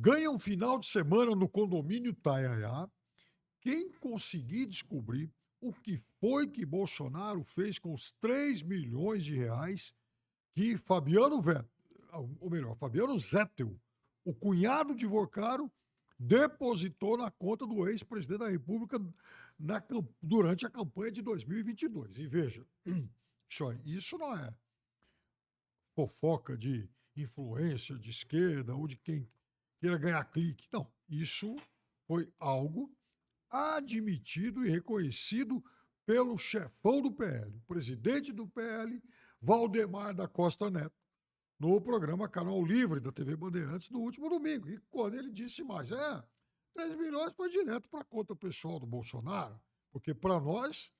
Ganha um final de semana no condomínio Taiaiá. Quem conseguir descobrir o que foi que Bolsonaro fez com os 3 milhões de reais que Fabiano Vettel, ou melhor, Fabiano Zettel, o cunhado de Vorcaro, depositou na conta do ex-presidente da República durante a campanha de 2022. E veja, isso não é fofoca de influência de esquerda ou de quem queira ganhar clique. Não, isso foi algo admitido e reconhecido pelo chefão do PL, o presidente do PL, Valdemar da Costa Neto, no programa Canal Livre da TV Bandeirantes no último domingo. E quando ele disse mais, 3 milhões foi direto para a conta pessoal do Bolsonaro, porque para nós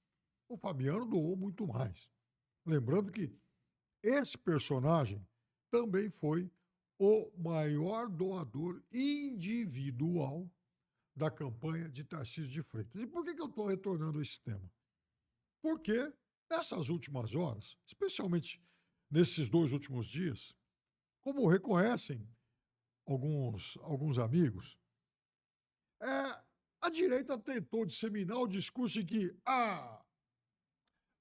o Fabiano doou muito mais. Lembrando que esse personagem também foi o maior doador individual da campanha de Tarcísio de Freitas. E por que eu estou retornando a esse tema? Porque nessas últimas horas, especialmente nesses 2 últimos dias, como reconhecem alguns amigos, a direita tentou disseminar o discurso de que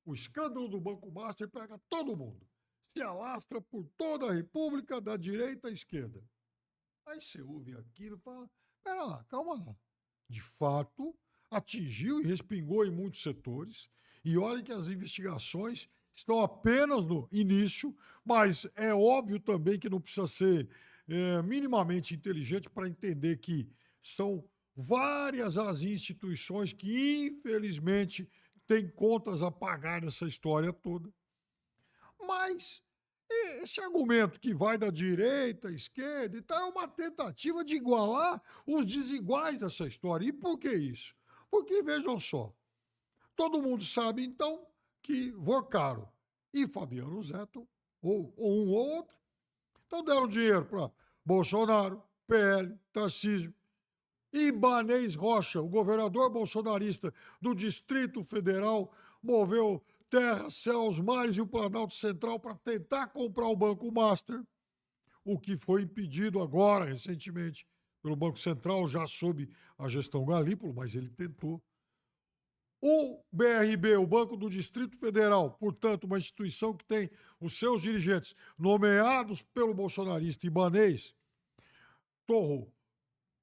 o escândalo do Banco Master pega todo mundo, se alastra por toda a República, da direita à esquerda. Aí você ouve aquilo e fala, pera lá, calma lá. De fato, atingiu e respingou em muitos setores, e olha que as investigações estão apenas no início, mas é óbvio também que não precisa ser minimamente inteligente para entender que são várias as instituições que, infelizmente, têm contas a pagar nessa história toda. Mas esse argumento que vai da direita à esquerda e tal é uma tentativa de igualar os desiguais dessa história. E por que isso? Porque, vejam só, todo mundo sabe, então, que Vorcaro e Fabiano Zettel, ou um ou outro, então deram dinheiro para Bolsonaro, PL, Tarcísio, Ibanez Rocha, o governador bolsonarista do Distrito Federal, moveu terra, céus, mares e o Planalto Central para tentar comprar o Banco Master, o que foi impedido agora, recentemente, pelo Banco Central, já sob a gestão Galípolo, mas ele tentou. O BRB, o Banco do Distrito Federal, portanto, uma instituição que tem os seus dirigentes nomeados pelo bolsonarista Ibanez, torrou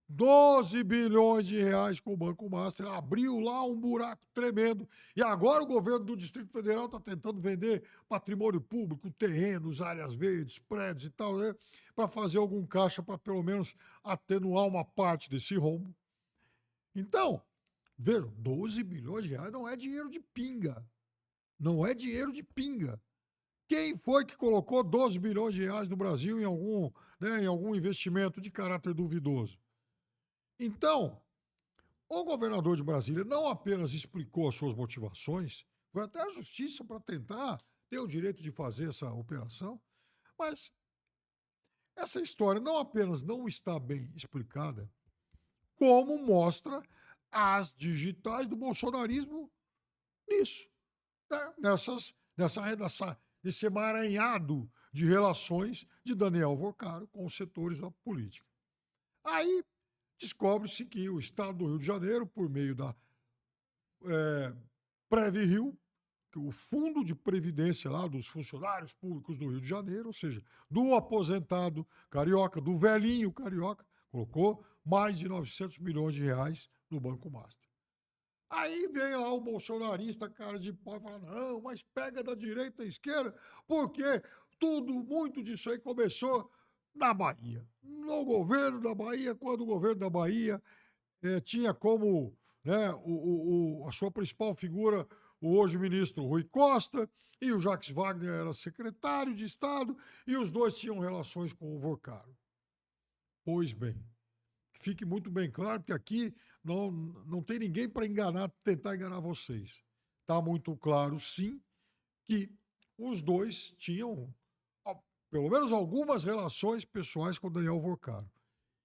12 bilhões de reais com o Banco Master, abriu lá um buraco tremendo. E agora o governo do Distrito Federal está tentando vender patrimônio público, terrenos, áreas verdes, prédios e tal, né? Para fazer algum caixa para pelo menos atenuar uma parte desse rombo. Então, veja, 12 bilhões de reais não é dinheiro de pinga. Não é dinheiro de pinga. Quem foi que colocou 12 bilhões de reais no Brasil em algum investimento de caráter duvidoso? Então, o governador de Brasília não apenas explicou as suas motivações, foi até à justiça para tentar ter o direito de fazer essa operação, mas essa história não apenas não está bem explicada, como mostra as digitais do bolsonarismo nisso, né? Nesse emaranhado de relações de Daniel Vorcaro com os setores da política. Aí descobre-se que o Estado do Rio de Janeiro, por meio da Previ-Rio, que o Fundo de Previdência lá dos funcionários públicos do Rio de Janeiro, ou seja, do aposentado carioca, do velhinho carioca, colocou mais de 900 milhões de reais no Banco Master. Aí vem lá o bolsonarista, cara de pau, e fala, não, mas pega da direita à esquerda, porque muito disso aí começou na Bahia. No governo da Bahia, quando o governo da Bahia tinha como, né, a sua principal figura o hoje ministro Rui Costa, e o Jacques Wagner era secretário de Estado, e os dois tinham relações com o Vorcaro. Pois bem, fique muito bem claro que aqui não tem ninguém para tentar enganar vocês. Está muito claro, sim, que os dois tinham pelo menos algumas relações pessoais com o Daniel Vorcaro.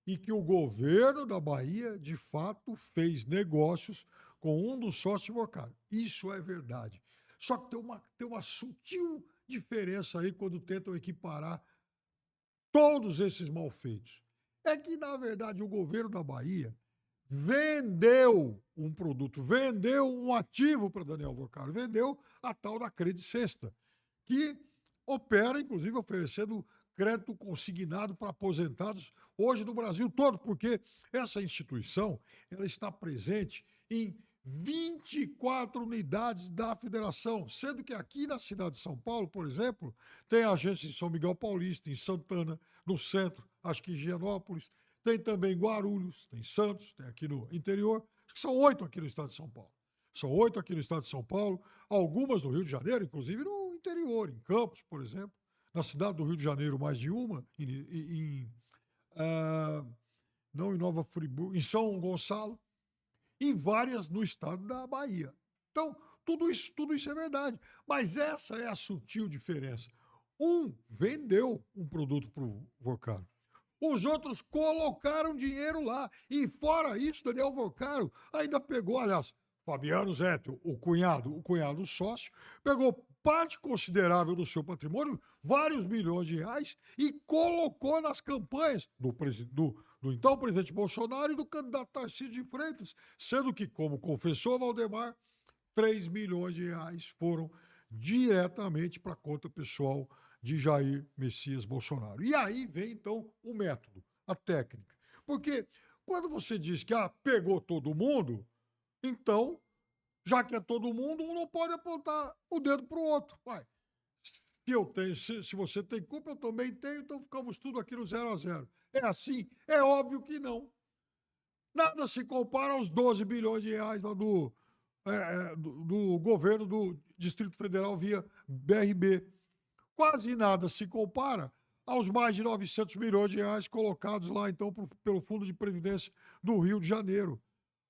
E que o governo da Bahia, de fato, fez negócios com um dos sócios de Vorcaro. Isso é verdade. Só que tem uma sutil diferença aí quando tentam equiparar todos esses malfeitos. é que, na verdade, o governo da Bahia vendeu um produto, vendeu um ativo para Daniel Vocaro, vendeu a tal da Crede Sexta, que opera, inclusive, oferecendo crédito consignado para aposentados hoje no Brasil todo, porque essa instituição ela está presente em 24 unidades da federação, sendo que aqui na cidade de São Paulo, por exemplo, tem agência em São Miguel Paulista, em Santana, no centro, acho que em Higienópolis, tem também Guarulhos, tem Santos, tem aqui no interior, acho que são 8 aqui no estado de São Paulo. São 8 aqui no estado de São Paulo, algumas no Rio de Janeiro, inclusive no interior, em Campos, por exemplo, na cidade do Rio de Janeiro, mais de uma, ah, não em Nova Friburgo, em São Gonçalo, e várias no estado da Bahia. Então, tudo isso é verdade. Mas essa é a sutil diferença. Um vendeu um produto para o Vocaro. Os outros colocaram dinheiro lá. E fora isso, Daniel Vocaro ainda pegou, aliás, Fabiano Zettel, o cunhado sócio, pegou parte considerável do seu patrimônio, vários milhões de reais, e colocou nas campanhas do então presidente Bolsonaro e do candidato Tarcísio de Freitas, sendo que, como confessou Valdemar, 3 milhões de reais foram diretamente para a conta pessoal de Jair Messias Bolsonaro. E aí vem, então, o método, a técnica. Porque quando você diz que pegou todo mundo, então, já que é todo mundo, um não pode apontar o dedo para o outro. Uai, se você tem culpa, eu também tenho, então ficamos tudo aqui no 0-0. É assim? É óbvio que não. Nada se compara aos 12 bilhões de reais lá do governo do Distrito Federal via BRB. Quase nada se compara aos mais de 900 milhões de reais colocados lá, então, pelo Fundo de Previdência do Rio de Janeiro.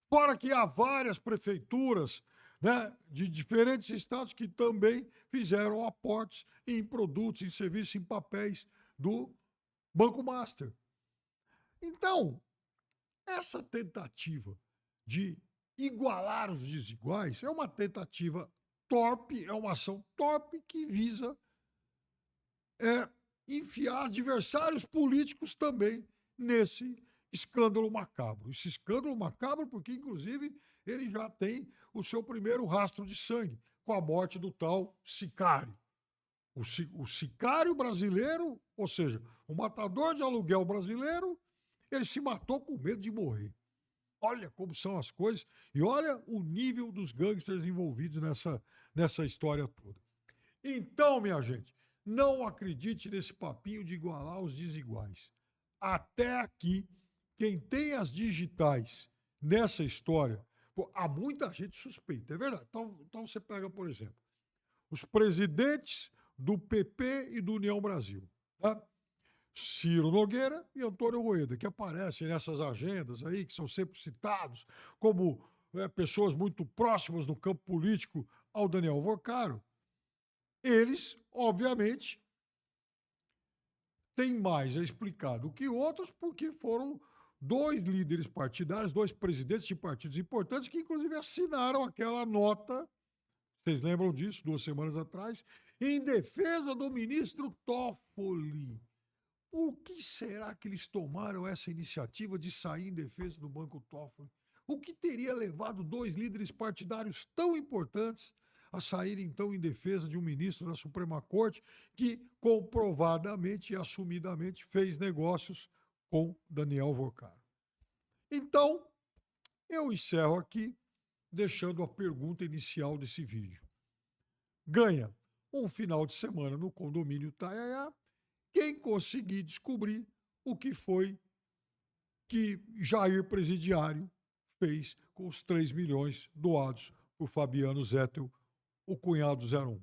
Fora que há várias prefeituras, né, de diferentes estados que também fizeram aportes em produtos, em serviços, em papéis do Banco Master. Então, essa tentativa de igualar os desiguais é uma tentativa torpe, é uma ação torpe que visa enfiar adversários políticos também nesse escândalo macabro. Esse escândalo macabro porque, inclusive, ele já tem o seu primeiro rastro de sangue, com a morte do tal sicário. O sicário brasileiro, ou seja, o matador de aluguel brasileiro, ele se matou com medo de morrer. Olha como são as coisas e olha o nível dos gangsters envolvidos nessa história toda. Então, minha gente, não acredite nesse papinho de igualar os desiguais. Até aqui, quem tem as digitais nessa história, há muita gente suspeita, é verdade. Então você pega, por exemplo, os presidentes do PP e do União Brasil, tá? Ciro Nogueira e Antônio Rueda, que aparecem nessas agendas aí, que são sempre citados como pessoas muito próximas no campo político ao Daniel Vocaro. Eles, obviamente, têm mais a explicar do que outros, porque foram 2 líderes partidários, 2 presidentes de partidos importantes, que inclusive assinaram aquela nota, vocês lembram disso, 2 semanas atrás, em defesa do ministro Toffoli. Por que será que eles tomaram essa iniciativa de sair em defesa do Banco Toffoli? O que teria levado 2 líderes partidários tão importantes a saírem, então, em defesa de um ministro da Suprema Corte que comprovadamente e assumidamente fez negócios com Daniel Vocaro? Então, eu encerro aqui deixando a pergunta inicial desse vídeo. Ganha um final de semana no condomínio Taiaiá quem conseguir descobrir o que foi que Jair Presidiário fez com os 3 milhões doados por Fabiano Zettel, o cunhado 01.